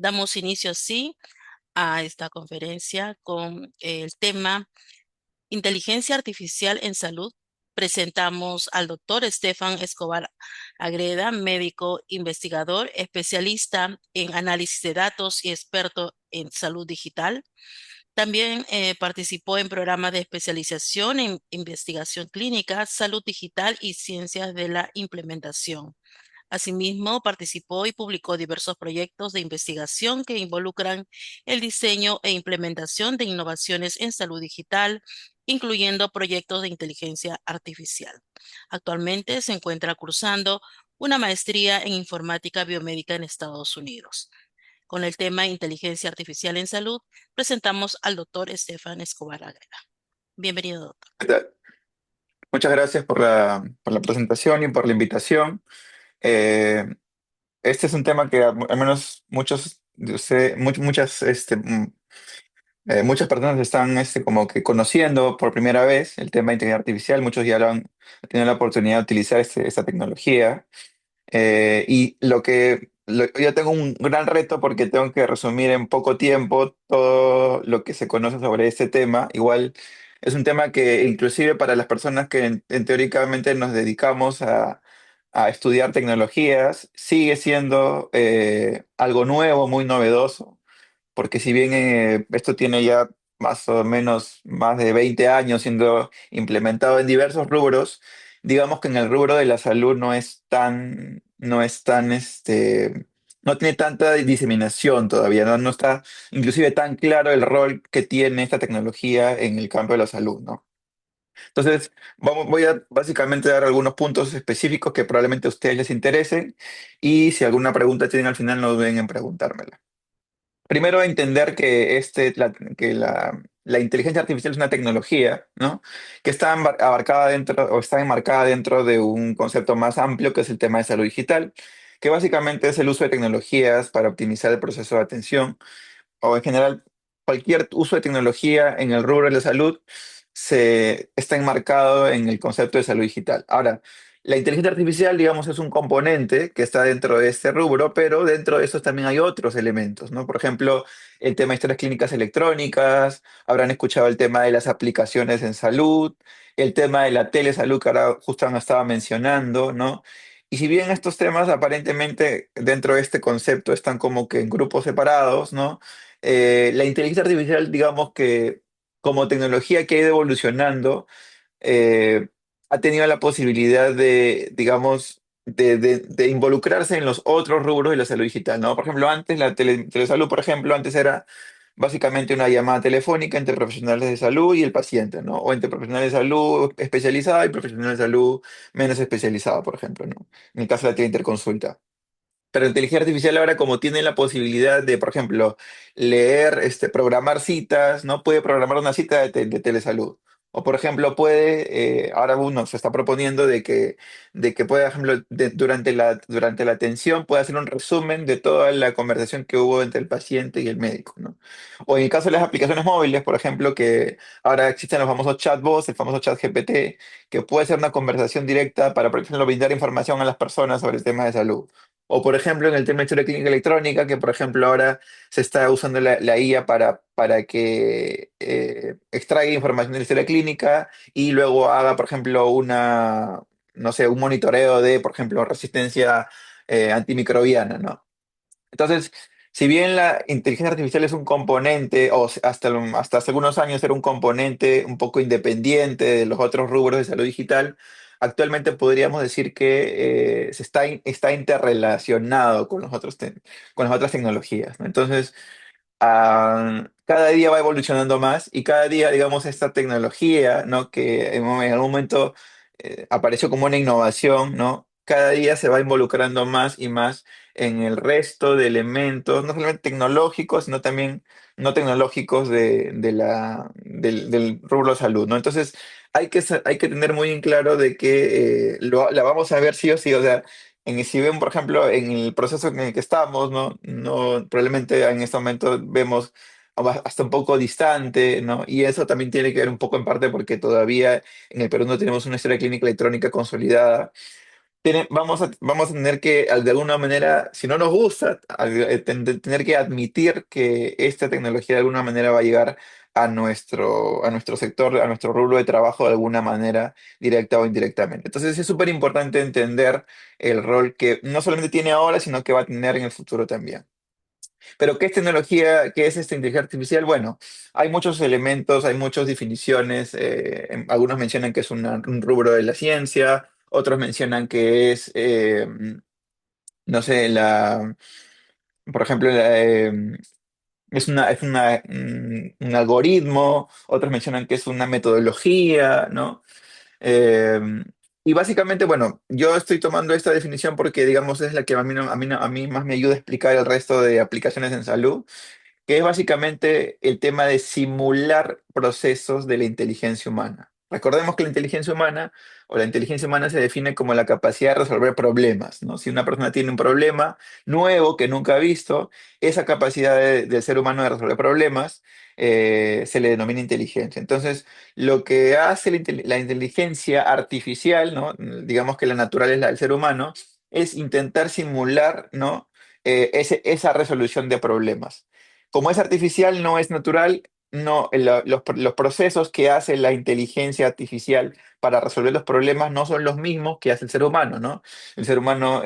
Damos inicio así a esta conferencia con el tema Inteligencia Artificial en Salud. Presentamos al doctor Estefan Escobar Agreda, médico investigador, especialista en análisis de datos y experto en salud digital. También participó en programas de especialización en investigación clínica, salud digital y ciencias de la implementación. Asimismo, participó y publicó diversos proyectos de investigación que involucran el diseño e implementación de innovaciones en salud digital, incluyendo proyectos de inteligencia artificial. Actualmente se encuentra cursando una maestría en informática biomédica en Estados Unidos. Con el tema Inteligencia Artificial en Salud, presentamos al doctor Estefan Escobar Agreda. Bienvenido, doctor. ¿Qué tal? Muchas gracias por la presentación y por la invitación. Eh, este es un tema que al menos muchos de ustedes, muchas personas están como que conociendo por primera vez el tema de inteligencia artificial. Muchos ya lo han tenido la oportunidad de utilizar esta tecnología. Yo tengo un gran reto porque tengo que resumir en poco tiempo todo lo que se conoce sobre este tema. Igual es un tema que inclusive para las personas que teóricamente nos dedicamos a estudiar tecnologías, sigue siendo algo nuevo, muy novedoso, porque si bien esto tiene ya más o menos más de 20 años siendo implementado en diversos rubros, digamos que en el rubro de la salud no tiene tanta diseminación todavía, ¿no? No está inclusive tan claro el rol que tiene esta tecnología en el campo de la salud, ¿no? Entonces, voy a básicamente dar algunos puntos específicos que probablemente a ustedes les interesen y si alguna pregunta tienen al final no duden en preguntármela. Primero, entender que, la inteligencia artificial es una tecnología, ¿no? Que está abarcada dentro o está enmarcada dentro de un concepto más amplio que es el tema de salud digital, que básicamente es el uso de tecnologías para optimizar el proceso de atención o en general cualquier uso de tecnología en el rubro de la salud se está enmarcado en el concepto de salud digital. Ahora, la inteligencia artificial, digamos, es un componente que está dentro de este rubro, pero dentro de estos también hay otros elementos, ¿no? Por ejemplo, el tema de historias clínicas electrónicas, habrán escuchado el tema de las aplicaciones en salud, el tema de la telesalud que ahora justo han estado mencionando, ¿no? Y si bien estos temas aparentemente dentro de este concepto están como que en grupos separados, ¿no? La inteligencia artificial, digamos que como tecnología que ha ido evolucionando, eh, ha tenido la posibilidad de, digamos, de involucrarse en los otros rubros de la salud digital, ¿no? Por ejemplo, antes la telesalud, por ejemplo, antes era básicamente una llamada telefónica entre profesionales de salud y el paciente, ¿no? O entre profesionales de salud especializada y profesionales de salud menos especializada, por ejemplo, ¿no? En el caso de la teleinterconsulta. Pero la inteligencia artificial ahora como tiene la posibilidad de, por ejemplo, leer, programar citas, ¿no? Puede programar una cita de telesalud. O, por ejemplo, ahora uno se está proponiendo de que puede, por ejemplo, durante la atención, puede hacer un resumen de toda la conversación que hubo entre el paciente y el médico, ¿no? O en el caso de las aplicaciones móviles, por ejemplo, que ahora existen los famosos chatbots, el famoso chat GPT, que puede ser una conversación directa para, por ejemplo, brindar información a las personas sobre el tema de salud. O, por ejemplo, en el tema de historia clínica electrónica, que, por ejemplo, ahora se está usando la IA para que extraiga información de la historia clínica y luego haga, por ejemplo, no sé, un monitoreo de, por ejemplo, resistencia antimicrobiana, ¿no? Entonces, si bien la inteligencia artificial es un componente, hasta hace algunos años era un componente un poco independiente de los otros rubros de salud digital, actualmente podríamos decir que está interrelacionado con con las otras tecnologías, ¿no? Entonces, cada día va evolucionando más y cada día, digamos, esta tecnología, ¿no? Que en algún momento apareció como una innovación, ¿no? Cada día se va involucrando más y más en el resto de elementos, no solamente tecnológicos, sino también no tecnológicos del rubro de salud, ¿no? Entonces, hay que tener muy en claro de que la vamos a ver sí o sí, o sea, si ven, por ejemplo, en el proceso en el que estamos, ¿no? Probablemente en este momento vemos hasta un poco distante, ¿no? Y eso también tiene que ver un poco en parte porque todavía en el Perú no tenemos una historia clínica electrónica consolidada. vamos a tener que, de alguna manera, si no nos gusta, tener que admitir que esta tecnología de alguna manera va a llegar a nuestro sector, a nuestro rubro de trabajo de alguna manera, directa o indirectamente. Entonces es súper importante entender el rol que no solamente tiene ahora, sino que va a tener en el futuro también. Pero ¿qué es tecnología? ¿Qué es esta inteligencia artificial? Bueno, hay muchos elementos, hay muchas definiciones. Algunos mencionan que es un rubro de la ciencia, otros mencionan que es, no sé, por ejemplo, un algoritmo, otros mencionan que es una metodología, ¿no? Eh, y básicamente, bueno, yo estoy tomando esta definición porque, digamos, es la que a mí, a mí más me ayuda a explicar el resto de aplicaciones en salud, que es básicamente el tema de simular procesos de la inteligencia humana. Recordemos que la inteligencia humana o la inteligencia humana se define como la capacidad de resolver problemas, ¿no? Si una persona tiene un problema nuevo que nunca ha visto, esa capacidad del ser humano de resolver problemas se le denomina inteligencia. Entonces, lo que hace la inteligencia artificial, ¿no? Digamos que la natural es la del ser humano, es intentar simular, ¿no? Esa resolución de problemas. Como es artificial, no es natural, no, los procesos que hace la inteligencia artificial para resolver los problemas no son los mismos que hace el ser humano, ¿no? El ser humano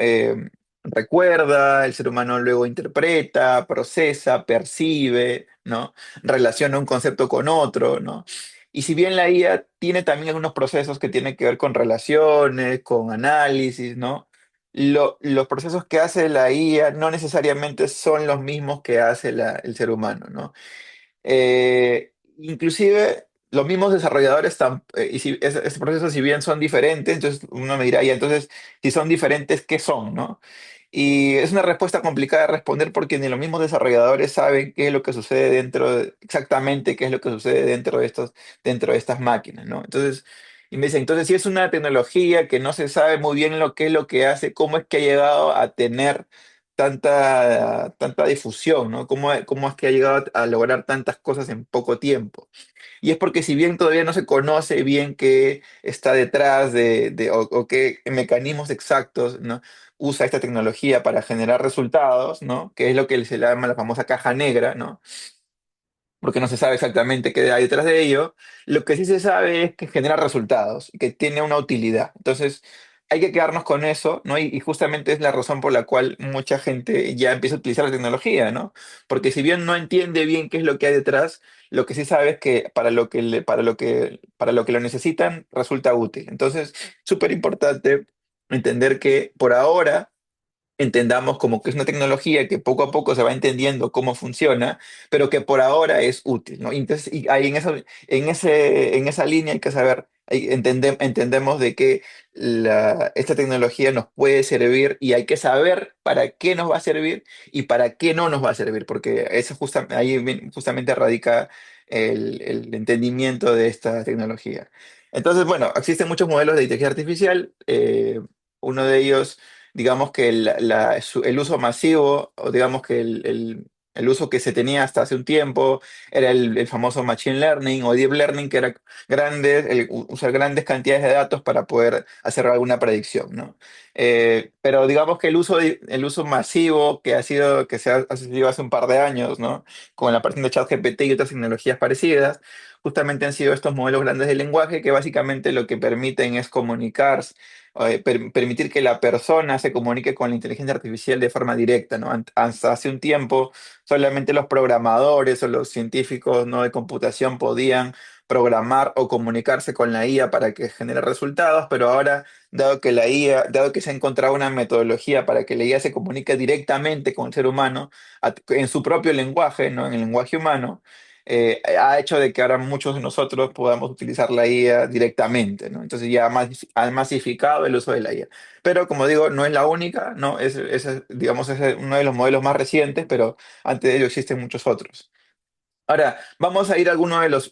recuerda, el ser humano luego interpreta, procesa, percibe, ¿no? Relaciona un concepto con otro, ¿no? Y si bien la IA tiene también algunos procesos que tienen que ver con relaciones, con análisis, ¿no? Los procesos que hace la IA no necesariamente son los mismos que hace el ser humano, ¿no? Inclusive los mismos desarrolladores, y si ese proceso si bien son diferentes, entonces uno me dirá, ya, entonces, si son diferentes, ¿qué son, no? Y es una respuesta complicada de responder porque ni los mismos desarrolladores saben qué es lo que sucede exactamente qué es lo que sucede dentro de estas máquinas, ¿no? Entonces, y me dicen, entonces si es una tecnología que no se sabe muy bien lo que es lo que hace, ¿cómo es que ha llegado a tener tanta difusión, ¿no? ¿Cómo es que ha llegado a lograr tantas cosas en poco tiempo? Y es porque si bien todavía no se conoce bien qué está detrás o qué mecanismos exactos, ¿no? Usa esta tecnología para generar resultados, ¿no? Que es lo que se le llama la famosa caja negra, ¿no? Porque no se sabe exactamente qué hay detrás de ello. Lo que sí se sabe es que genera resultados y que tiene una utilidad. Entonces, hay que quedarnos con eso, ¿no? Y justamente es la razón por la cual mucha gente ya empieza a utilizar la tecnología, ¿no? Porque si bien no entiende bien qué es lo que hay detrás, lo que sí sabe es que para lo que lo necesitan resulta útil. Entonces, súper importante entender que por ahora entendamos como que es una tecnología que poco a poco se va entendiendo cómo funciona, pero que por ahora es útil, ¿no? Y entonces, y ahí en esa línea hay que saber, entendemos de que esta tecnología nos puede servir y hay que saber para qué nos va a servir y para qué no nos va a servir, porque justamente radica el entendimiento de esta tecnología. Entonces, bueno, existen muchos modelos de inteligencia artificial. Uno de ellos, digamos que el uso masivo, o digamos que el uso que se tenía hasta hace un tiempo, era el famoso Machine Learning o Deep Learning, que era usar grandes cantidades de datos para poder hacer alguna predicción, ¿no? Pero digamos que el uso masivo ha sido hace un par de años, ¿no? Con la aparición de ChatGPT y otras tecnologías parecidas, justamente han sido estos modelos grandes de lenguaje que básicamente lo que permiten es permitir que la persona se comunique con la inteligencia artificial de forma directa, ¿no? Hasta hace un tiempo solamente los programadores o los científicos, ¿no? de computación podían programar o comunicarse con la IA para que genere resultados, pero ahora, dado que se ha encontrado una metodología para que la IA se comunique directamente con el ser humano en su propio lenguaje, ¿no? En el lenguaje humano, ha hecho de que ahora muchos de nosotros podamos utilizar la IA directamente, ¿no? Entonces ya ha masificado el uso de la IA. Pero como digo, no es la única, ¿no? Digamos, es uno de los modelos más recientes, pero antes de ello existen muchos otros. Ahora, vamos a ir a algunos de los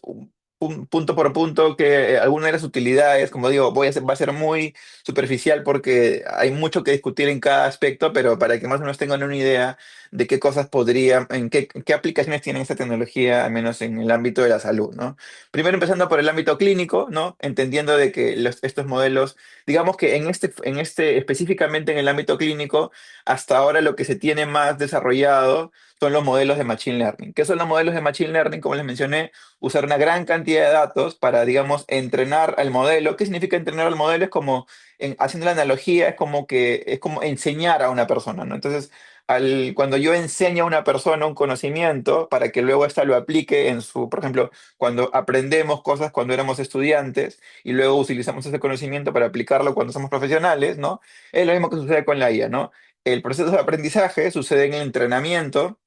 punto por punto que algunas de las utilidades, como digo, va a ser muy superficial porque hay mucho que discutir en cada aspecto, pero para que más o menos tengan una idea de qué cosas podrían, qué aplicaciones tiene esta tecnología, al menos en el ámbito de la salud, ¿no? Primero empezando por el ámbito clínico, ¿no? Entendiendo de que estos modelos, digamos que específicamente en el ámbito clínico, hasta ahora lo que se tiene más desarrollado son los modelos de Machine Learning. ¿Qué son los modelos de Machine Learning? Como les mencioné, usar una gran cantidad de datos para, digamos, entrenar al modelo. ¿Qué significa entrenar al modelo? Es como, haciendo la analogía, es como enseñar a una persona, ¿no? Entonces, cuando yo enseño a una persona un conocimiento para que luego ésta lo aplique en su, por ejemplo, cuando aprendemos cosas cuando éramos estudiantes y luego utilizamos ese conocimiento para aplicarlo cuando somos profesionales, ¿no? Es lo mismo que sucede con la IA, ¿no? El proceso de aprendizaje sucede en el entrenamiento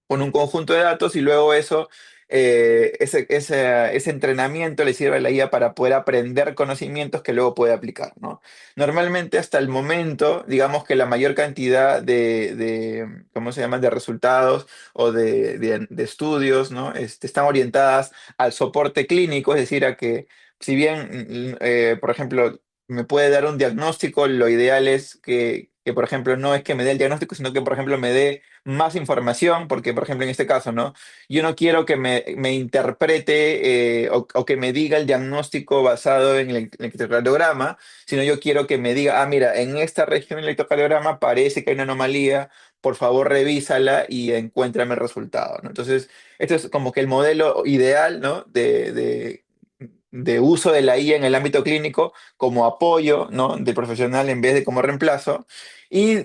con un conjunto de datos y luego eso, ese entrenamiento le sirve a la IA para poder aprender conocimientos que luego puede aplicar, ¿no? Normalmente hasta el momento, digamos que la mayor cantidad ¿cómo se llama?, de resultados o de estudios, ¿no? Están orientadas al soporte clínico, es decir, a que si bien, por ejemplo, me puede dar un diagnóstico, lo ideal es que, por ejemplo, no es que me dé el diagnóstico, sino que, por ejemplo, me dé más información, porque, por ejemplo, en este caso, ¿no? Yo no quiero que me interprete, o que me diga el diagnóstico basado en el electrocardiograma, sino yo quiero que me diga, ah, mira, en esta región del electrocardiograma parece que hay una anomalía, por favor revísala y encuéntrame el resultado, ¿no? Entonces, esto es como que el modelo ideal, ¿no? De uso de la IA en el ámbito clínico como apoyo, ¿no?, del profesional en vez de como reemplazo.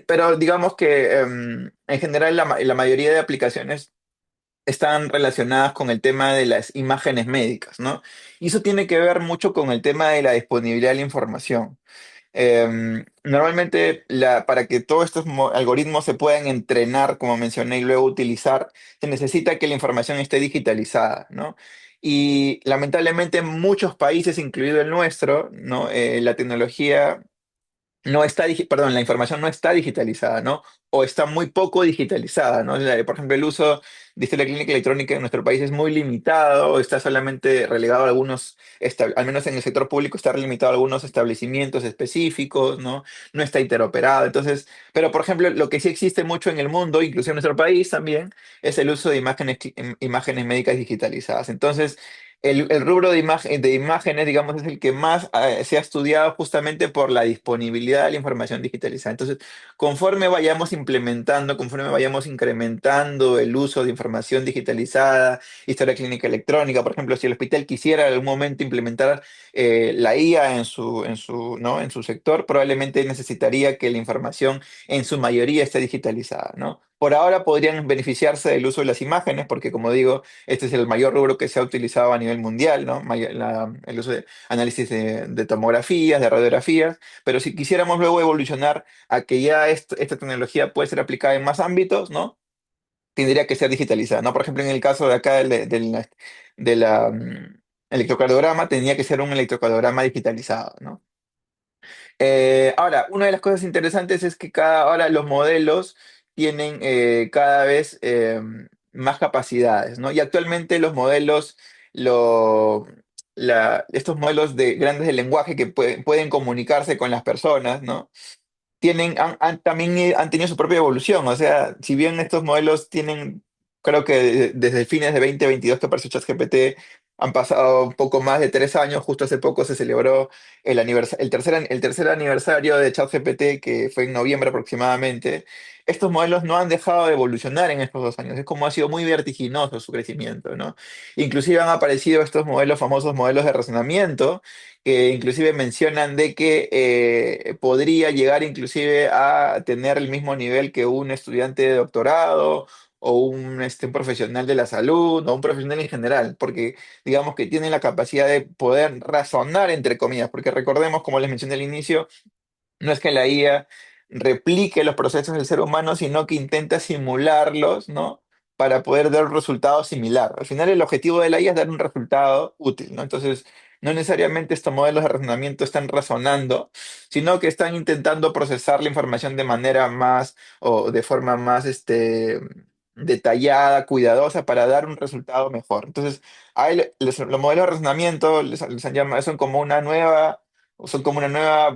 Pero digamos que, en general la mayoría de aplicaciones están relacionadas con el tema de las imágenes médicas, ¿no? Y eso tiene que ver mucho con el tema de la disponibilidad de la información. Normalmente, para que todos estos algoritmos se puedan entrenar, como mencioné, y luego utilizar, se necesita que la información esté digitalizada, ¿no? Y lamentablemente en muchos países, incluido el nuestro, ¿no? La tecnología no está, perdón, la información no está digitalizada, ¿no? O está muy poco digitalizada, ¿no? Por ejemplo, el uso de historia clínica electrónica en nuestro país es muy limitado, o está solamente relegado a algunos, al menos en el sector público, está limitado a algunos establecimientos específicos, ¿no? No está interoperado. Entonces, pero por ejemplo, lo que sí existe mucho en el mundo, incluso en nuestro país también, es el uso de imágenes médicas digitalizadas. Entonces, el rubro de imágenes, digamos, es el que más se ha estudiado justamente por la disponibilidad de la información digitalizada. Entonces, conforme vayamos implementando, conforme vayamos incrementando el uso de información digitalizada, historia clínica electrónica, por ejemplo, si el hospital quisiera en algún momento implementar la IA ¿no?, en su sector, probablemente necesitaría que la información en su mayoría esté digitalizada, ¿no? Por ahora podrían beneficiarse del uso de las imágenes, porque como digo, este es el mayor rubro que se ha utilizado a nivel mundial, ¿no? El uso de análisis de tomografías, de radiografías, pero si quisiéramos luego evolucionar a que ya esta tecnología puede ser aplicada en más ámbitos, ¿no? Tendría que ser digitalizada, ¿no? Por ejemplo, en el caso de acá del electrocardiograma, tendría que ser un electrocardiograma digitalizado, ¿no? Ahora, una de las cosas interesantes es que ahora los modelos tienen cada vez más capacidades, ¿no? Y actualmente los modelos, estos modelos de grandes de lenguaje que pueden comunicarse con las personas, ¿no? También han tenido su propia evolución. O sea, si bien estos modelos tienen, creo que desde fines de 2022 que apareció ChatGPT, han pasado un poco más de 3 años. Justo hace poco se celebró el tercer aniversario de ChatGPT, que fue en noviembre aproximadamente. Estos modelos no han dejado de evolucionar en estos 2 años. Es como ha sido muy vertiginoso su crecimiento, ¿no? Inclusive han aparecido estos modelos, famosos modelos de razonamiento, que inclusive mencionan de que podría llegar inclusive a tener el mismo nivel que un estudiante de doctorado o un profesional de la salud o un profesional en general, porque digamos que tienen la capacidad de poder razonar, entre comillas, porque recordemos, como les mencioné al inicio, no es que la IA replique los procesos del ser humano, sino que intenta simularlos, ¿no? Para poder dar un resultado similar. Al final, el objetivo de la IA es dar un resultado útil, ¿no? Entonces, no necesariamente estos modelos de razonamiento están razonando, sino que están intentando procesar la información de manera más, o de forma más, detallada, cuidadosa para dar un resultado mejor. Entonces, los modelos de razonamiento les han llamado, son como una nueva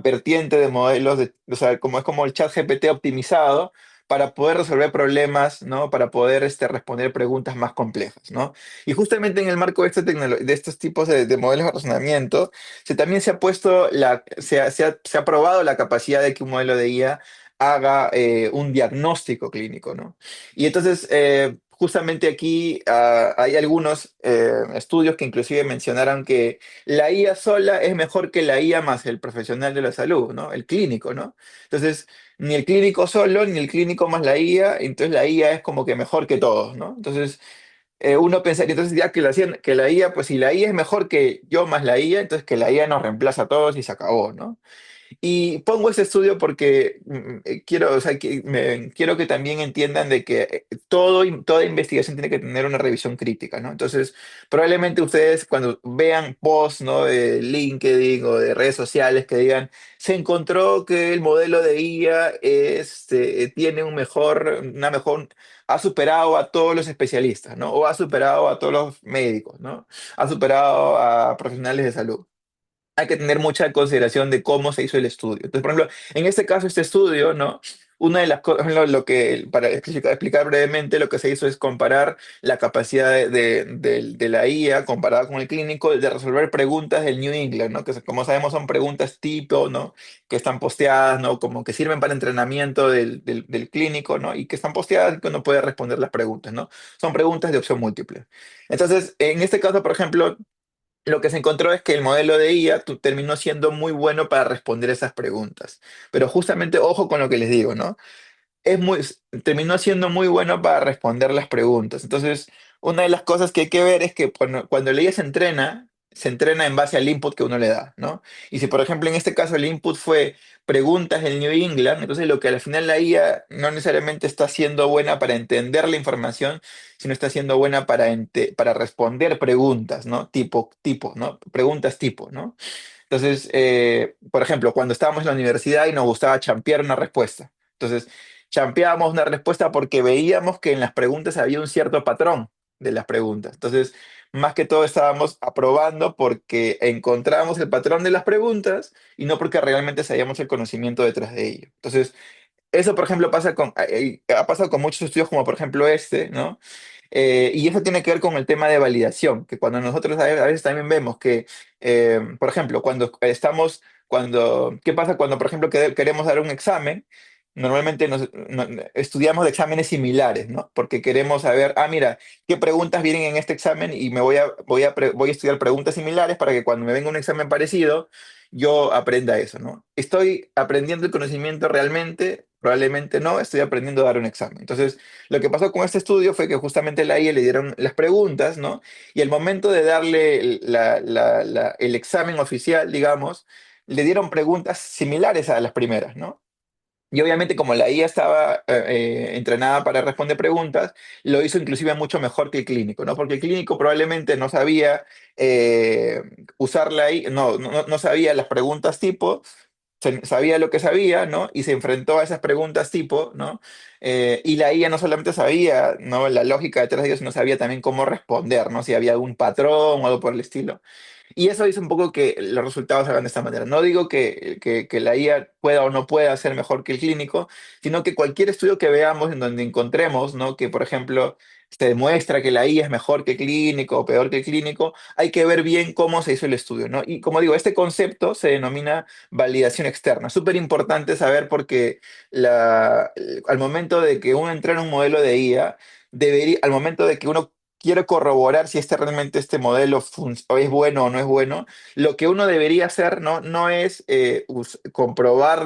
vertiente de modelos, o sea, como es como el chat GPT optimizado para poder resolver problemas, ¿no? Para poder responder preguntas más complejas, ¿no? Y justamente en el marco de, de estos tipos de modelos de razonamiento, también se ha puesto se ha probado la capacidad de que un modelo de IA haga un diagnóstico clínico, ¿no? Y entonces, justamente aquí hay algunos estudios que inclusive mencionaron que la IA sola es mejor que la IA más el profesional de la salud, ¿no? El clínico, ¿no? Entonces, ni el clínico solo, ni el clínico más la IA, entonces la IA es como que mejor que todos, ¿no? Entonces, uno pensaría, entonces ya que la IA, pues si la IA es mejor que yo más la IA, entonces que la IA nos reemplaza a todos y se acabó, ¿no? Y pongo ese estudio porque quiero, o sea, quiero que también entiendan de que toda investigación tiene que tener una revisión crítica, ¿no? Entonces, probablemente ustedes cuando vean posts, ¿no? De LinkedIn o de redes sociales que digan, se encontró que el modelo de IA tiene ha superado a todos los especialistas, ¿no? O ha superado a todos los médicos, ¿no? Ha superado a profesionales de salud. Hay que tener mucha consideración de cómo se hizo el estudio. Entonces, por ejemplo, en este caso, este estudio, ¿no? Una de las cosas, lo que, para explicar brevemente, lo que se hizo es comparar la capacidad de la IA comparada con el clínico de resolver preguntas del New England, ¿no? Que como sabemos son preguntas tipo, ¿no? Que están posteadas, ¿no? Como que sirven para entrenamiento del clínico, ¿no? Y que están posteadas y que uno puede responder las preguntas, ¿no? Son preguntas de opción múltiple. Entonces, en este caso, por ejemplo, lo que se encontró es que el modelo de IA terminó siendo muy bueno para responder esas preguntas. Pero justamente, ojo con lo que les digo, ¿no? es muy, Terminó siendo muy bueno para responder las preguntas. Entonces, una de las cosas que hay que ver es que cuando la IA se entrena en base al input que uno le da, ¿no? Y si, por ejemplo, en este caso el input fue preguntas del New England, entonces lo que al final la IA no necesariamente está siendo buena para entender la información, sino está siendo buena para responder preguntas, ¿no? ¿no? Preguntas tipo, ¿no? Entonces, por ejemplo, cuando estábamos en la universidad y nos gustaba champear una respuesta. Entonces, champeábamos una respuesta porque veíamos que en las preguntas había un cierto patrón de las preguntas. Entonces, más que todo estábamos aprobando porque encontramos el patrón de las preguntas y no porque realmente sabíamos el conocimiento detrás de ello. Entonces, eso, por ejemplo, ha pasado con muchos estudios como por ejemplo ¿no? Y eso tiene que ver con el tema de validación, que cuando nosotros a veces también vemos que, por ejemplo, ¿qué pasa cuando, por ejemplo, queremos dar un examen? Normalmente estudiamos de exámenes similares, ¿no? Porque queremos saber, mira, qué preguntas vienen en este examen y voy a estudiar preguntas similares para que cuando me venga un examen parecido, yo aprenda eso, ¿no? ¿Estoy aprendiendo el conocimiento realmente? Probablemente no, estoy aprendiendo a dar un examen. Entonces, lo que pasó con este estudio fue que justamente a la IA le dieron las preguntas, ¿no? Y al momento de darle el examen oficial, digamos, le dieron preguntas similares a las primeras, ¿no? Y obviamente como la IA estaba entrenada para responder preguntas, lo hizo inclusive mucho mejor que el clínico, ¿no? Porque el clínico probablemente no sabía eh, usar la IA, no sabía las preguntas tipo, sabía lo que sabía, ¿no? Y se enfrentó a esas preguntas tipo, ¿no? Y la IA no solamente sabía, ¿no? La lógica detrás de ellos, sino sabía también cómo responder, ¿no? Si había algún patrón o algo por el estilo. Y eso hizo un poco que los resultados salgan de esta manera. No digo que la IA pueda o no pueda ser mejor que el clínico, sino que cualquier estudio que veamos en donde encontremos, ¿no? Que, por ejemplo, se demuestra que la IA es mejor que el clínico o peor que el clínico, hay que ver bien cómo se hizo el estudio, ¿no? Y como digo, este concepto se denomina validación externa. Súper importante saber porque al momento de que uno entrena un modelo de IA, al momento de que uno quiero corroborar si realmente este modelo es bueno o no es bueno, lo que uno debería hacer no es comprobar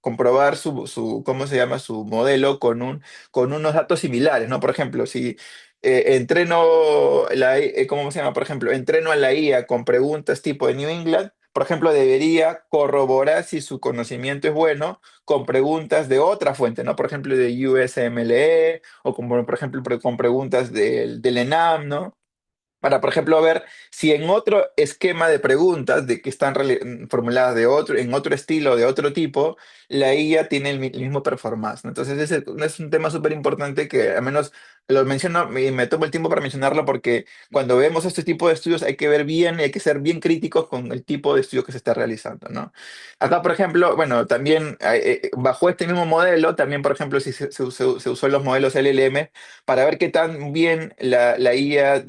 ¿cómo se llama? Su modelo con unos datos similares, ¿no? Por ejemplo, si ¿cómo se llama? Por ejemplo, entreno a la IA con preguntas tipo de New England, por ejemplo, debería corroborar si su conocimiento es bueno con preguntas de otra fuente, ¿no? Por ejemplo, de USMLE o como, por ejemplo, con preguntas del ENAM, ¿no? para, por ejemplo, ver si en otro esquema de preguntas de que están formuladas de otro, en otro estilo, de otro tipo, la IA tiene el mismo performance, ¿no? Entonces, ese es un tema súper importante que al menos lo menciono y me tomo el tiempo para mencionarlo porque cuando vemos este tipo de estudios hay que ver bien y hay que ser bien críticos con el tipo de estudio que se está realizando, ¿no? Acá, por ejemplo, bueno, también bajo este mismo modelo, también, por ejemplo, si se usó los modelos LLM para ver qué tan bien la IA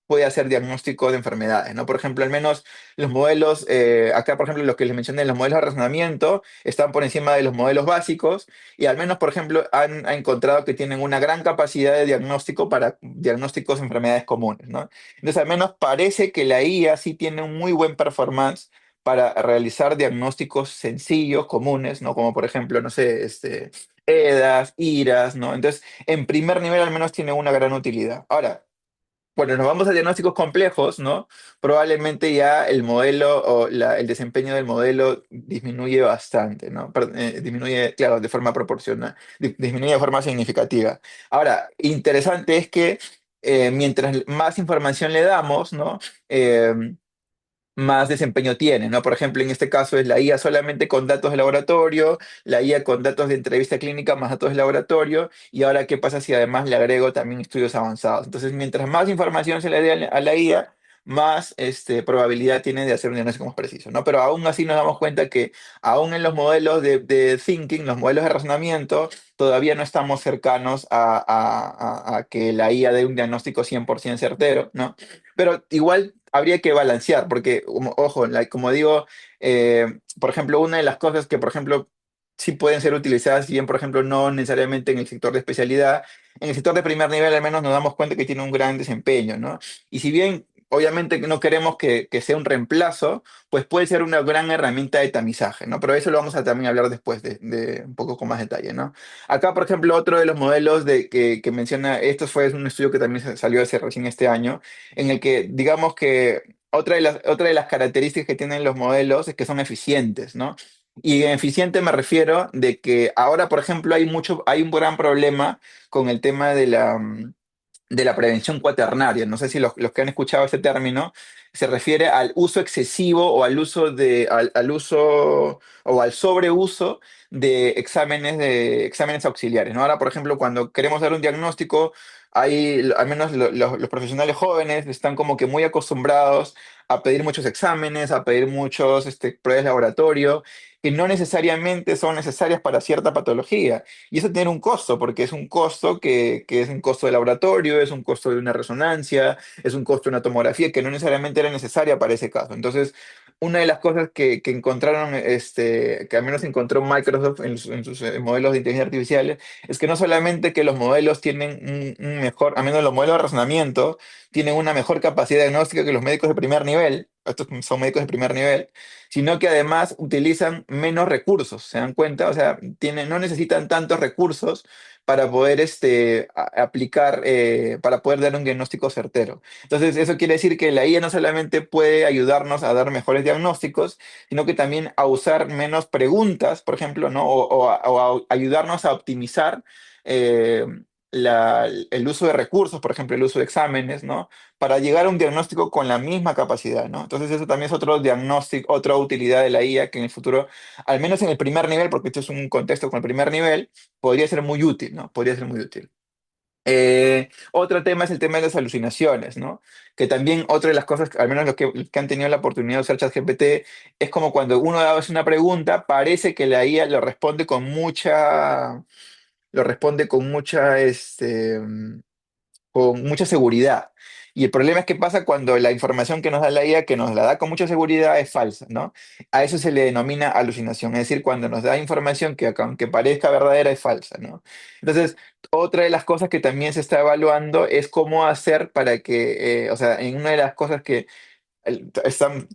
puede hacer diagnóstico de enfermedades, ¿no? Por ejemplo, al menos los modelos, acá por ejemplo los que les mencioné, los modelos de razonamiento están por encima de los modelos básicos y al menos por ejemplo han encontrado que tienen una gran capacidad de diagnóstico para diagnósticos de enfermedades comunes, ¿no? Entonces al menos parece que la IA sí tiene un muy buen performance para realizar diagnósticos sencillos, comunes, ¿no? Como por ejemplo, no sé, EDAS, IRAS, ¿no? Entonces, en primer nivel al menos tiene una gran utilidad. Ahora, cuando nos vamos a diagnósticos complejos, ¿no? Probablemente ya el modelo o el desempeño del modelo disminuye bastante, ¿no? Disminuye, claro, de forma proporcional, disminuye de forma significativa. Ahora, interesante es que mientras más información le damos, ¿no? Eh, más desempeño tiene, ¿no? Por ejemplo, en este caso es la IA solamente con datos de laboratorio, la IA con datos de entrevista clínica más datos de laboratorio, y ahora qué pasa si además le agrego también estudios avanzados. Entonces, mientras más información se le dé a la IA, más probabilidad tiene de hacer un diagnóstico más preciso, ¿no? Pero aún así nos damos cuenta que aún en los modelos de thinking, los modelos de razonamiento, todavía no estamos cercanos a que la IA dé un diagnóstico 100% certero, ¿no? Pero igual habría que balancear, porque, ojo, como digo, por ejemplo, una de las cosas que, por ejemplo, sí pueden ser utilizadas, si bien, por ejemplo, no necesariamente en el sector de especialidad, en el sector de primer nivel al menos nos damos cuenta que tiene un gran desempeño, ¿no? Y si bien, obviamente, no queremos que sea un reemplazo, pues puede ser una gran herramienta de tamizaje, ¿no? Pero eso lo vamos a también hablar después de un poco con más detalle, ¿no? Acá, por ejemplo, otro de los modelos que menciona, esto fue un estudio que también salió hace recién este año, en el que digamos que otra de las características que tienen los modelos es que son eficientes, ¿no? Y en eficiente me refiero de que ahora, por ejemplo, hay un gran problema con el tema de la prevención cuaternaria. No sé si los que han escuchado ese término se refiere al uso excesivo o al uso o al sobreuso de exámenes auxiliares, ¿no? Ahora, por ejemplo, cuando queremos dar un diagnóstico, al menos los profesionales jóvenes están como que muy acostumbrados a pedir muchos exámenes, a pedir muchos pruebas de laboratorio, que no necesariamente son necesarias para cierta patología. Y eso tiene un costo, porque es un costo que es un costo de laboratorio, es un costo de una resonancia, es un costo de una tomografía que no necesariamente era necesaria para ese caso. Entonces, una de las cosas que encontraron, que al menos encontró Microsoft en sus modelos de inteligencia artificial, es que no solamente que los modelos tienen un mejor, a menos los modelos de razonamiento, tienen una mejor capacidad diagnóstica que los médicos de primer nivel, estos son médicos de primer nivel, sino que además utilizan menos recursos, ¿se dan cuenta? O sea, no necesitan tantos recursos para poder aplicar, para poder dar un diagnóstico certero. Entonces, eso quiere decir que la IA no solamente puede ayudarnos a dar mejores diagnósticos, sino que también a usar menos preguntas, por ejemplo, ¿no? O a ayudarnos a optimizar eh, el uso de recursos, por ejemplo, el uso de exámenes, ¿no? Para llegar a un diagnóstico con la misma capacidad, ¿no? Entonces eso también es otro diagnóstico, otra utilidad de la IA que en el futuro, al menos en el primer nivel, porque esto es un contexto con el primer nivel, podría ser muy útil, ¿no? Podría ser muy útil. Otro tema es el tema de las alucinaciones, ¿no? Que también otra de las cosas, al menos los que han tenido la oportunidad de usar ChatGPT, es como cuando uno hace una pregunta, parece que la IA lo responde con mucha seguridad. Y el problema es que pasa cuando la información que nos da la IA, que nos la da con mucha seguridad, es falsa, ¿no? A eso se le denomina alucinación, es decir, cuando nos da información que aunque parezca verdadera, es falsa, ¿no? Entonces, otra de las cosas que también se está evaluando es cómo hacer para que, o sea, en una de las cosas que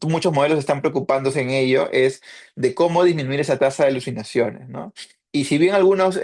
muchos modelos están preocupándose en ello es de cómo disminuir esa tasa de alucinaciones, ¿no? Y si bien algunos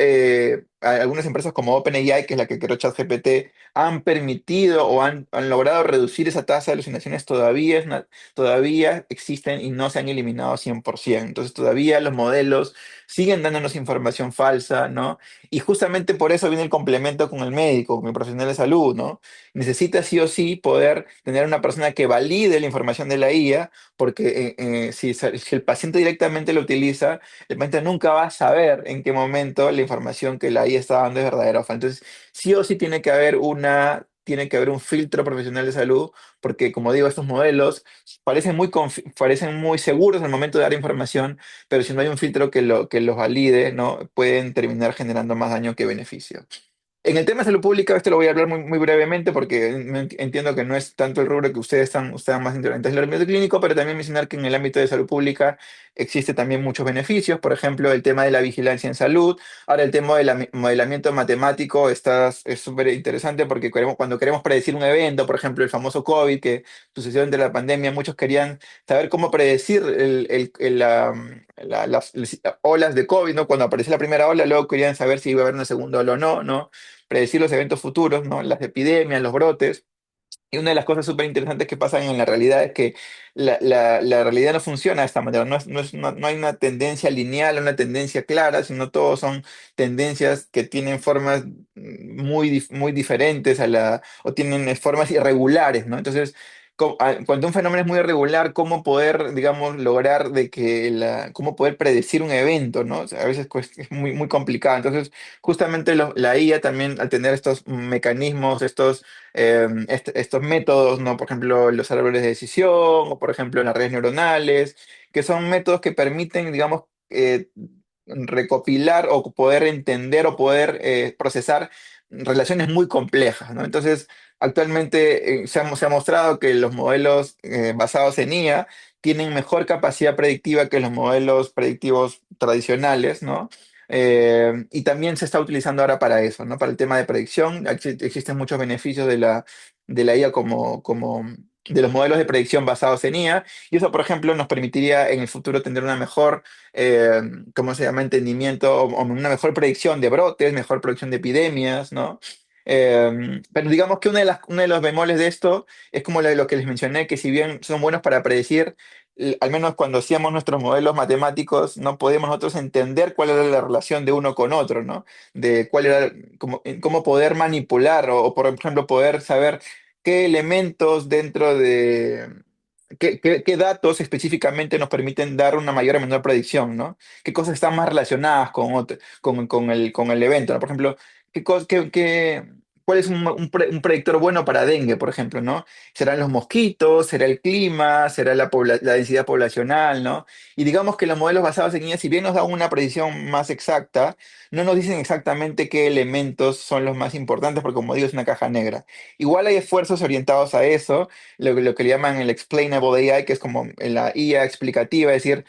algunas empresas como OpenAI, que es la que creó ChatGPT, han permitido o han logrado reducir esa tasa de alucinaciones, todavía existen y no se han eliminado 100%. Entonces todavía los modelos siguen dándonos información falsa, ¿no? Y justamente por eso viene el complemento con el médico, con el profesional de salud, ¿no? Necesita sí o sí poder tener una persona que valide la información de la IA, porque si el paciente directamente lo utiliza, el paciente nunca va a saber en qué momento la información que la IA está dando es verdadera o falsa. Entonces, sí o sí tiene que haber un filtro profesional de salud, porque como digo, estos modelos parecen muy seguros al momento de dar información, pero si no hay un filtro que los valide, ¿no? Pueden terminar generando más daño que beneficio. En el tema de salud pública, esto lo voy a hablar muy brevemente porque entiendo que no es tanto el rubro que ustedes están más interesados en el ámbito clínico, pero también mencionar que en el ámbito de salud pública existe también muchos beneficios, por ejemplo, el tema de la vigilancia en salud. Ahora, el tema del modelamiento matemático es súper interesante porque cuando queremos predecir un evento, por ejemplo, el famoso COVID que sucedió entre la pandemia, muchos querían saber cómo predecir las olas de COVID, ¿no? Cuando apareció la primera ola, luego querían saber si iba a haber una segunda ola o no, ¿no? Predecir los eventos futuros, ¿no? Las epidemias, los brotes. Y una de las cosas súper interesantes que pasan en la realidad es que la realidad no funciona de esta manera. No hay una tendencia lineal, una tendencia clara, sino todos son tendencias que tienen formas muy diferentes o tienen formas irregulares, ¿no? Entonces, cuando un fenómeno es muy irregular, ¿cómo poder, digamos, lograr cómo poder predecir un evento, ¿no? O sea, a veces pues, es muy complicado. Entonces, justamente la IA también, al tener estos mecanismos, estos métodos, ¿no? Por ejemplo, los árboles de decisión o, por ejemplo, las redes neuronales, que son métodos que permiten, digamos, recopilar o poder entender o poder procesar relaciones muy complejas, ¿no? Entonces, actualmente se ha mostrado que los modelos basados en IA tienen mejor capacidad predictiva que los modelos predictivos tradicionales, ¿no? Y también se está utilizando ahora para eso, ¿no? Para el tema de predicción. Existen muchos beneficios de la IA como de los modelos de predicción basados en IA. Y eso, por ejemplo, nos permitiría en el futuro tener una mejor, eh, ¿cómo se llama? Entendimiento o una mejor predicción de brotes, mejor predicción de epidemias, ¿no? Pero digamos que uno de los bemoles de esto es como lo que les mencioné, que si bien son buenos para predecir, al menos cuando hacíamos nuestros modelos matemáticos, no podíamos nosotros entender cuál era la relación de uno con otro, ¿no? De cuál era, cómo poder manipular o, por ejemplo, poder saber qué elementos qué datos específicamente nos permiten dar una mayor o menor predicción, ¿no? ¿Qué cosas están más relacionadas con el evento, ¿no? Por ejemplo, ¿cuál es un predictor bueno para dengue, por ejemplo, ¿no? ¿Serán los mosquitos? ¿Será el clima? ¿Será la densidad poblacional? ¿No? Y digamos que los modelos basados en IA, si bien nos dan una predicción más exacta, no nos dicen exactamente qué elementos son los más importantes, porque como digo, es una caja negra. Igual hay esfuerzos orientados a eso, lo que le llaman el explainable AI, que es como la IA explicativa, es decir,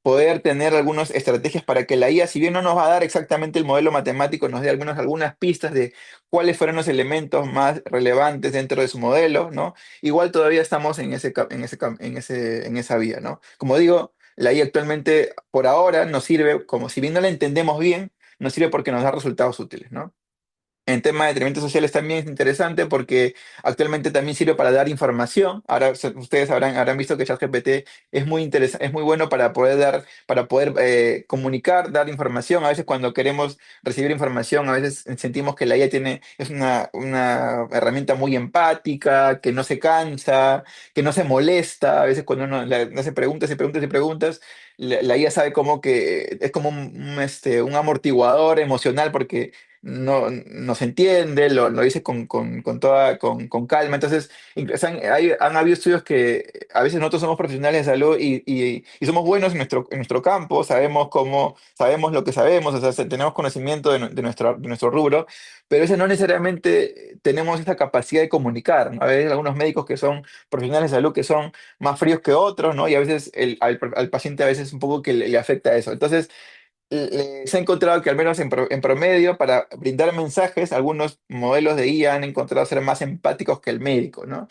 poder tener algunas estrategias para que la IA, si bien no nos va a dar exactamente el modelo matemático, nos dé algunas pistas de cuáles fueron los elementos más relevantes dentro de su modelo, ¿no? Igual todavía estamos en esa vía, ¿no? Como digo, la IA actualmente, por ahora, nos sirve, como si bien no la entendemos bien, nos sirve porque nos da resultados útiles, ¿no? En tema de entrenamientos sociales también es interesante porque actualmente también sirve para dar información. Ahora ustedes habrán visto que ChatGPT es muy interesante, es muy bueno para poder comunicar, dar información. A veces cuando queremos recibir información, a veces sentimos que la IA es una herramienta muy empática, que no se cansa, que no se molesta. A veces cuando uno le hace preguntas y preguntas y preguntas, la IA sabe como que es como un amortiguador emocional porque no nos entiende, lo dice con calma. Entonces, incluso han habido estudios que a veces nosotros somos profesionales de salud y somos buenos en nuestro campo, sabemos lo que sabemos, o sea, tenemos conocimiento de nuestro rubro, pero a veces no necesariamente tenemos esta capacidad de comunicar, ¿no? A veces algunos médicos que son profesionales de salud que son más fríos que otros, ¿no? Y a veces al paciente a veces un poco que le afecta eso. Entonces, se ha encontrado que al menos en promedio, para brindar mensajes, algunos modelos de IA han encontrado ser más empáticos que el médico, ¿no?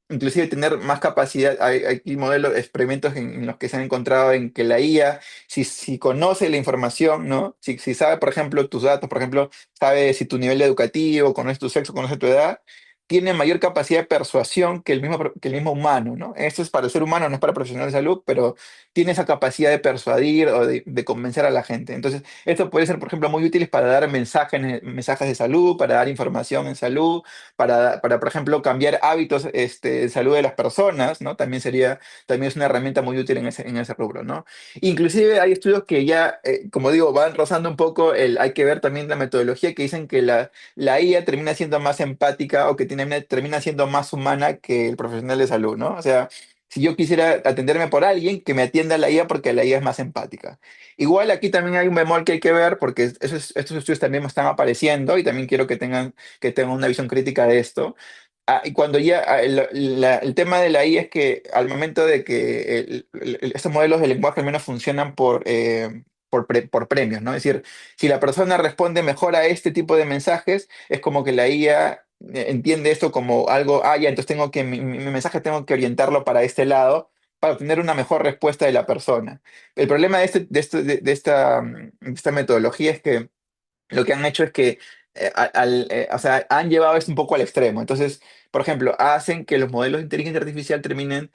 inclusive tener más capacidad. Hay modelos, experimentos en los que se han encontrado en que la IA, si conoce la información, ¿no? Si sabe, por ejemplo, tus datos, por ejemplo, sabe si tu nivel educativo, conoce tu sexo, conoce tu edad, tiene mayor capacidad de persuasión que el mismo humano, ¿no? Esto es para el ser humano, no es para profesional de salud, pero tiene esa capacidad de persuadir o de convencer a la gente. Entonces, esto puede ser, por ejemplo, muy útil para dar mensajes de salud, para dar información en salud, por ejemplo, cambiar hábitos de salud de las personas, ¿no? También es una herramienta muy útil en ese rubro, ¿no? Inclusive hay estudios que ya, como digo, van rozando un poco hay que ver también la metodología que dicen que la IA termina siendo más empática o que termina siendo más humana que el profesional de salud, ¿no? O sea, si yo quisiera atenderme por alguien, que me atienda la IA porque la IA es más empática. Igual aquí también hay un bemol que hay que ver porque estos estudios también me están apareciendo y también quiero que tengan una visión crítica de esto. Y cuando ya el tema de la IA es que al momento de que estos modelos de lenguaje al menos funcionan por premios, ¿no? Es decir, si la persona responde mejor a este tipo de mensajes, es como que la IA entiende esto como algo, ya, entonces mi mensaje tengo que orientarlo para este lado para obtener una mejor respuesta de la persona. El problema de esta metodología es que lo que han hecho es que o sea, han llevado esto un poco al extremo. Entonces, por ejemplo, hacen que los modelos de inteligencia artificial terminen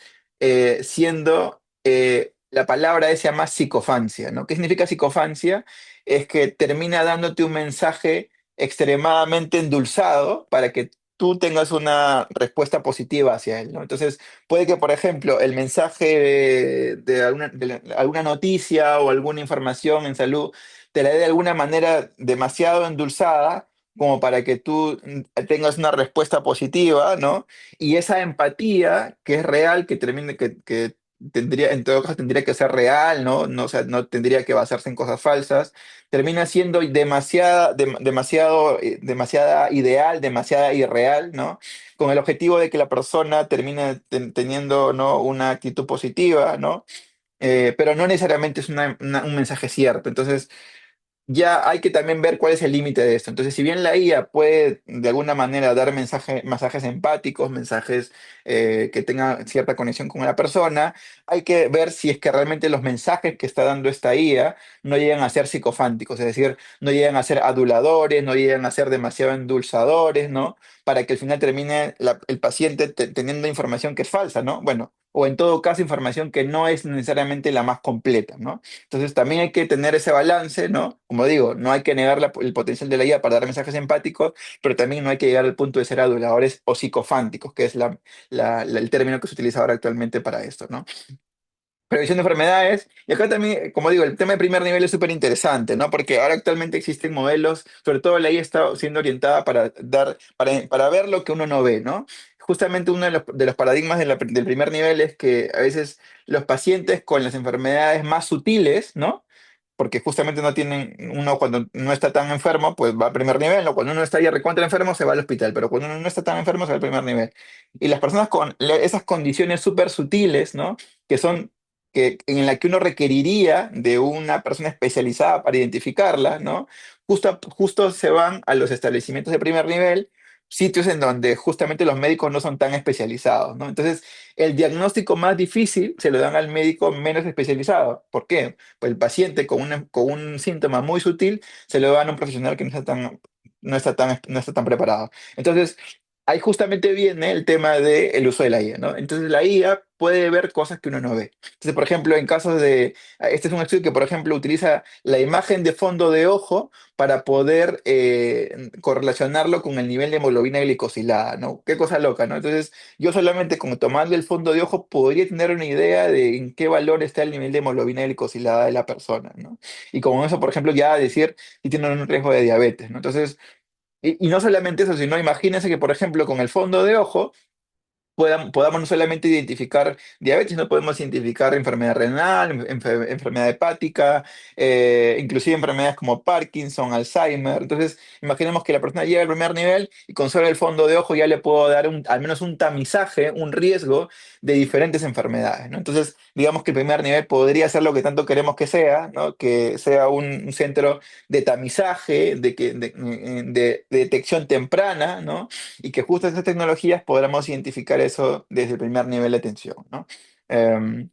siendo, la palabra se llama psicofancia, ¿no? ¿Qué significa psicofancia? Es que termina dándote un mensaje extremadamente endulzado para que tú tengas una respuesta positiva hacia él, ¿no? Entonces, puede que, por ejemplo, el mensaje de alguna noticia o alguna información en salud te la dé de alguna manera demasiado endulzada como para que tú tengas una respuesta positiva, ¿no? Y esa empatía que es real, que tendría, en todo caso tendría que ser real, ¿no? No, o sea, no tendría que basarse en cosas falsas, termina siendo demasiada ideal, demasiada irreal, ¿no? Con el objetivo de que la persona termine teniendo, ¿no? Una actitud positiva, ¿no? Pero no necesariamente es un mensaje cierto. Entonces, ya hay que también ver cuál es el límite de esto. Entonces, si bien la IA puede de alguna manera dar mensajes empáticos, mensajes que tengan cierta conexión con la persona, hay que ver si es que realmente los mensajes que está dando esta IA no llegan a ser psicofánticos, es decir, no llegan a ser aduladores, no llegan a ser demasiado endulzadores, ¿no? Para que al final termine el paciente teniendo información que es falsa, ¿no? Bueno, o en todo caso información que no es necesariamente la más completa, ¿no? Entonces también hay que tener ese balance, ¿no? Como digo, no hay que negar el potencial de la IA para dar mensajes empáticos, pero también no hay que llegar al punto de ser aduladores o psicofánticos, que es el término que se utiliza ahora actualmente para esto, ¿no? Previsión de enfermedades. Y acá también, como digo, el tema de primer nivel es súper interesante, ¿no? Porque ahora actualmente existen modelos, sobre todo la IA está siendo orientada para ver lo que uno no ve, ¿no? Justamente uno de los paradigmas del primer nivel es que a veces los pacientes con las enfermedades más sutiles, ¿no? Porque justamente no tienen, uno cuando no está tan enfermo, pues va al primer nivel, o cuando uno está ya recontra enfermo, se va al hospital, pero cuando uno no está tan enfermo, se va al primer nivel. Y las personas con esas condiciones súper sutiles, ¿no? Que son en la que uno requeriría de una persona especializada para identificarla, ¿no? Justo se van a los establecimientos de primer nivel, sitios en donde justamente los médicos no son tan especializados, ¿no? Entonces, el diagnóstico más difícil se lo dan al médico menos especializado. ¿Por qué? Pues el paciente con un síntoma muy sutil se lo dan a un profesional que no está tan preparado. Entonces, ahí justamente viene el tema del uso de la IA, ¿no? Entonces, la IA puede ver cosas que uno no ve. Entonces, por ejemplo, en casos este es un estudio que, por ejemplo, utiliza la imagen de fondo de ojo para poder correlacionarlo con el nivel de hemoglobina glicosilada, ¿no? Qué cosa loca, ¿no? Entonces, yo solamente con tomarle el fondo de ojo podría tener una idea de en qué valor está el nivel de hemoglobina glicosilada de la persona, ¿no? Y con eso, por ejemplo, ya decir si tienen un riesgo de diabetes, ¿no? Entonces, y no solamente eso, sino imagínense que, por ejemplo, con el fondo de ojo, podamos no solamente identificar diabetes, no podemos identificar enfermedad renal, enfermedad hepática, inclusive enfermedades como Parkinson, Alzheimer. Entonces, imaginemos que la persona llega al primer nivel y con solo el fondo de ojo ya le puedo dar al menos un tamizaje, un riesgo de diferentes enfermedades, ¿no? Entonces, digamos que el primer nivel podría ser lo que tanto queremos que sea, ¿no? Que sea un centro de tamizaje, de detección temprana, ¿no? Y que justo estas tecnologías podamos identificar eso desde el primer nivel de atención, ¿no? Em,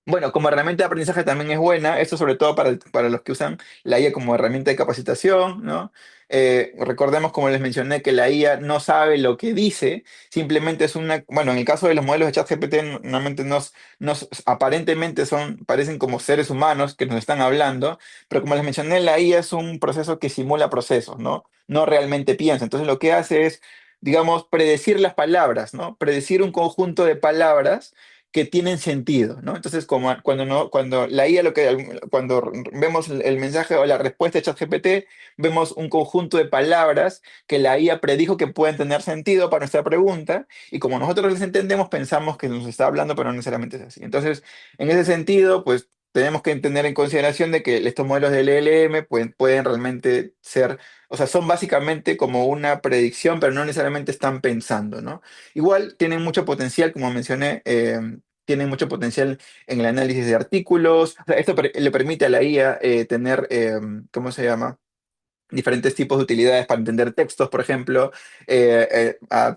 bueno, como herramienta de aprendizaje también es buena, esto sobre todo para los que usan la IA como herramienta de capacitación, ¿no? Recordemos, como les mencioné, que la IA no sabe lo que dice, simplemente es bueno, en el caso de los modelos de ChatGPT, normalmente aparentemente parecen como seres humanos que nos están hablando, pero como les mencioné, la IA es un proceso que simula procesos, ¿no? No realmente piensa. Entonces lo que hace es, digamos, predecir las palabras, ¿no? Predecir un conjunto de palabras que tienen sentido, ¿no? Entonces, cuando la IA, cuando vemos el mensaje o la respuesta de ChatGPT, vemos un conjunto de palabras que la IA predijo que pueden tener sentido para nuestra pregunta, y como nosotros les entendemos, pensamos que nos está hablando, pero no necesariamente es así. Entonces, en ese sentido, pues tenemos que tener en consideración de que estos modelos del LLM pueden realmente ser, o sea, son básicamente como una predicción, pero no necesariamente están pensando, ¿no? Igual tienen mucho potencial, como mencioné, tienen mucho potencial en el análisis de artículos. O sea, esto le permite a la IA tener, ¿cómo se llama? Diferentes tipos de utilidades para entender textos, por ejemplo,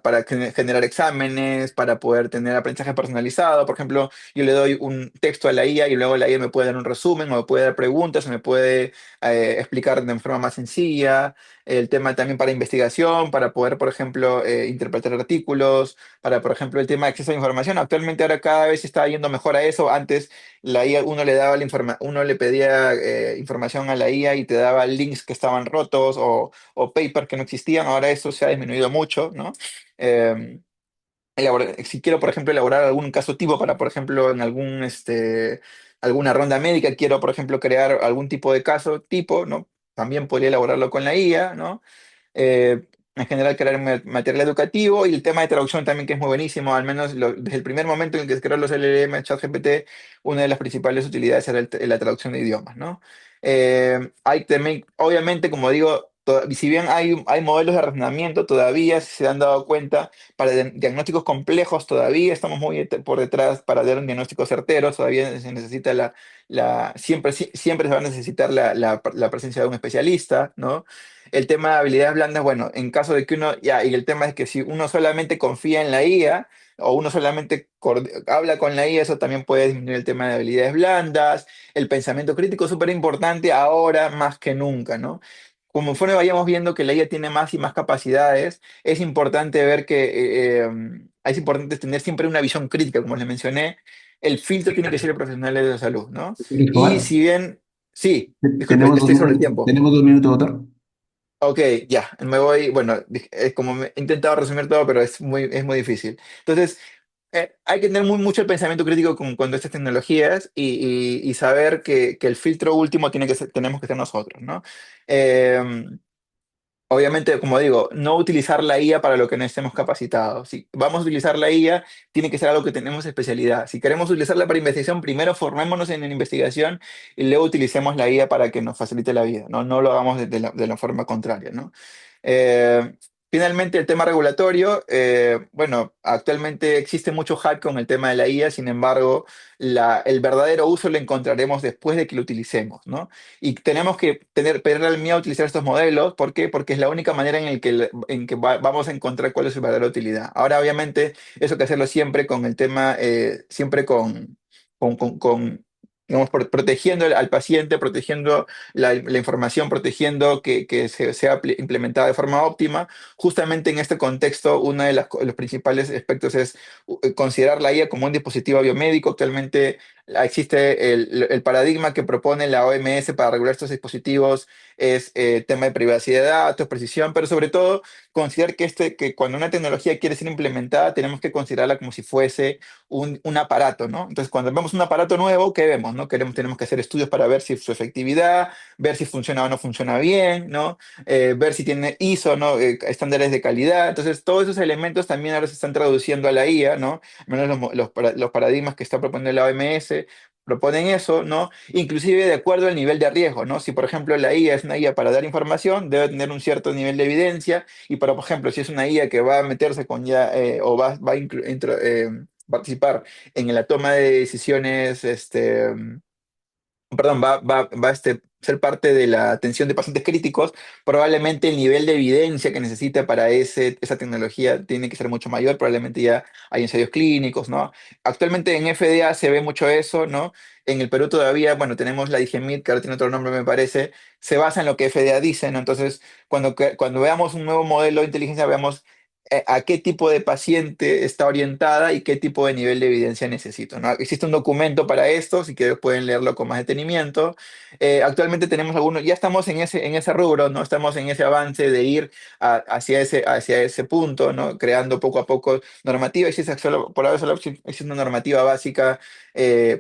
para generar exámenes, para poder tener aprendizaje personalizado. Por ejemplo, yo le doy un texto a la IA y luego la IA me puede dar un resumen o me puede dar preguntas o me puede explicar de forma más sencilla. El tema también para investigación, para poder, por ejemplo, interpretar artículos, para, por ejemplo, el tema de acceso a información. Actualmente ahora cada vez se está yendo mejor a eso. Antes la IA, uno le pedía información a la IA y te daba links que estaban rotos o papers que no existían. Ahora eso se ha disminuido mucho, ¿no? Eh, si quiero, por ejemplo, elaborar algún caso tipo para, por ejemplo, en alguna ronda médica, quiero, por ejemplo, crear algún tipo de caso tipo, ¿no? También podría elaborarlo con la IA, ¿no? eh, en general crear material educativo, y el tema de traducción también, que es muy buenísimo. Al menos desde el primer momento en que se crearon los LLM, ChatGPT, una de las principales utilidades era la traducción de idiomas, ¿no? Hay también, obviamente, como digo, si bien hay modelos de razonamiento, todavía, si se han dado cuenta, para diagnósticos complejos todavía estamos muy por detrás para dar un diagnóstico certero. Todavía se necesita siempre se va a necesitar la presencia de un especialista, ¿no? El tema de habilidades blandas, bueno, en caso de que y el tema es que si uno solamente confía en la IA o uno solamente habla con la IA, eso también puede disminuir el tema de habilidades blandas. El pensamiento crítico es súper importante ahora más que nunca, ¿no? Conforme vayamos viendo que la IA tiene más y más capacidades, es importante ver es importante tener siempre una visión crítica, como les mencioné. El filtro tiene que ser el profesional de la salud, ¿no? Y Cristóbal, si bien, sí, disculpe, tenemos dos estoy sobre el minutos, tiempo. tenemos 2 minutos, doctor. Ok, ya, me voy. Bueno, he intentado resumir todo, pero es muy difícil. Entonces, hay que tener mucho el pensamiento crítico con estas tecnologías y saber que el filtro último tenemos que ser nosotros, ¿no? Eh, Obviamente, como digo, no utilizar la IA para lo que no estemos capacitados. Si vamos a utilizar la IA, tiene que ser algo que tenemos especialidad. Si queremos utilizarla para investigación, primero formémonos en la investigación y luego utilicemos la IA para que nos facilite la vida, ¿no? No lo hagamos de la forma contraria, ¿no? Eh, Finalmente, el tema regulatorio. Bueno, actualmente existe mucho hype con el tema de la IA. Sin embargo, el verdadero uso lo encontraremos después de que lo utilicemos, ¿no? Y tenemos que perder el miedo a utilizar estos modelos. ¿Por qué? Porque es la única manera en que vamos a encontrar cuál es su verdadera utilidad. Ahora, obviamente, eso hay que hacerlo siempre con el tema, siempre digamos, protegiendo al paciente, protegiendo la información, protegiendo que sea implementada de forma óptima. Justamente en este contexto, uno de los principales aspectos es considerar la IA como un dispositivo biomédico. Actualmente existe el paradigma que propone la OMS para regular estos dispositivos, es tema de privacidad de datos, precisión, pero sobre todo considerar que cuando una tecnología quiere ser implementada, tenemos que considerarla como si fuese un aparato, ¿no? Entonces, cuando vemos un aparato nuevo, ¿qué vemos, no? Tenemos que hacer estudios para ver si su efectividad, ver si funciona o no funciona bien, ¿no? Ver si tiene ISO, ¿no? Estándares de calidad. Entonces, todos esos elementos también ahora se están traduciendo a la IA, ¿no? Al menos los paradigmas que está proponiendo la OMS proponen eso, ¿no? Inclusive de acuerdo al nivel de riesgo, ¿no? Si, por ejemplo, la IA es una IA para dar información, debe tener un cierto nivel de evidencia, y, por ejemplo, si es una IA que va a meterse con ya, o va a participar en la toma de decisiones, perdón, va a ser parte de la atención de pacientes críticos, probablemente el nivel de evidencia que necesita para esa tecnología tiene que ser mucho mayor, probablemente ya hay ensayos clínicos, ¿no? Actualmente en FDA se ve mucho eso, ¿no? En el Perú todavía, bueno, tenemos la DIGEMIT, que ahora tiene otro nombre, me parece, se basa en lo que FDA dice, ¿no? Entonces, cuando veamos un nuevo modelo de inteligencia, veamos a qué tipo de paciente está orientada y qué tipo de nivel de evidencia necesito, ¿no? Existe un documento para esto, si que pueden leerlo con más detenimiento. Actualmente tenemos algunos, ya estamos en ese rubro, ¿no? Estamos en ese avance de ir hacia ese punto, ¿no? Creando poco a poco normativa. Existe por ahora solo existe una normativa básica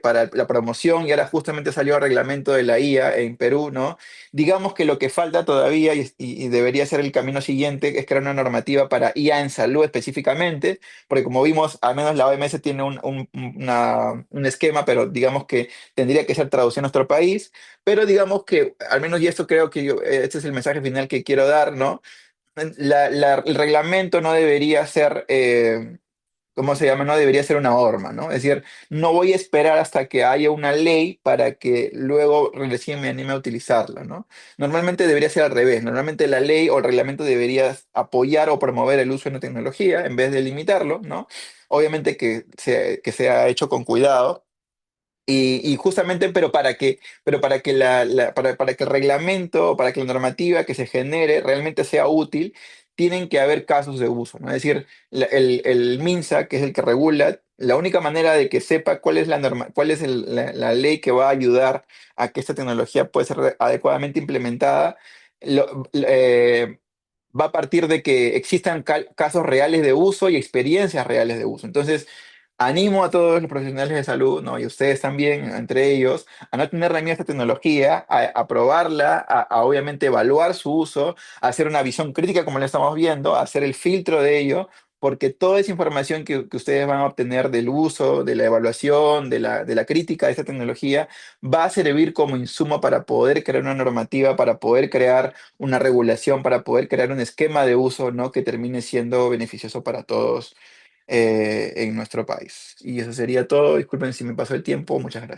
para la promoción, y ahora justamente salió el reglamento de la IA en Perú, ¿no? Digamos que lo que falta todavía y debería ser el camino siguiente es crear una normativa para IA en salud específicamente, porque como vimos, al menos la OMS tiene un esquema, pero digamos que tendría que ser traducido a nuestro país, pero digamos que, al menos, y esto creo que este es el mensaje final que quiero dar, ¿no? El reglamento no debería ser, ¿cómo se llama? No debería ser una norma, ¿no? Es decir, no voy a esperar hasta que haya una ley para que luego recién me anime a utilizarla, ¿no? Normalmente debería ser al revés. Normalmente la ley o el reglamento debería apoyar o promover el uso de una tecnología en vez de limitarlo, ¿no? Obviamente que sea hecho con cuidado. Y justamente, pero para que para que el reglamento, para que la normativa que se genere realmente sea útil, tienen que haber casos de uso, ¿no? Es decir, el MINSA, que es el que regula, la única manera de que sepa cuál es la ley que va a ayudar a que esta tecnología pueda ser adecuadamente implementada, va a partir de que existan casos reales de uso y experiencias reales de uso. Entonces, animo a todos los profesionales de salud, ¿no? Y ustedes también, entre ellos, a no tener miedo a esta tecnología, a probarla, obviamente evaluar su uso, a hacer una visión crítica como lo estamos viendo, a hacer el filtro de ello, porque toda esa información que ustedes van a obtener del uso, de la evaluación, de la crítica de esta tecnología, va a servir como insumo para poder crear una normativa, para poder crear una regulación, para poder crear un esquema de uso, ¿no? Que termine siendo beneficioso para todos en nuestro país. Y eso sería todo. Disculpen si me pasó el tiempo. Muchas gracias.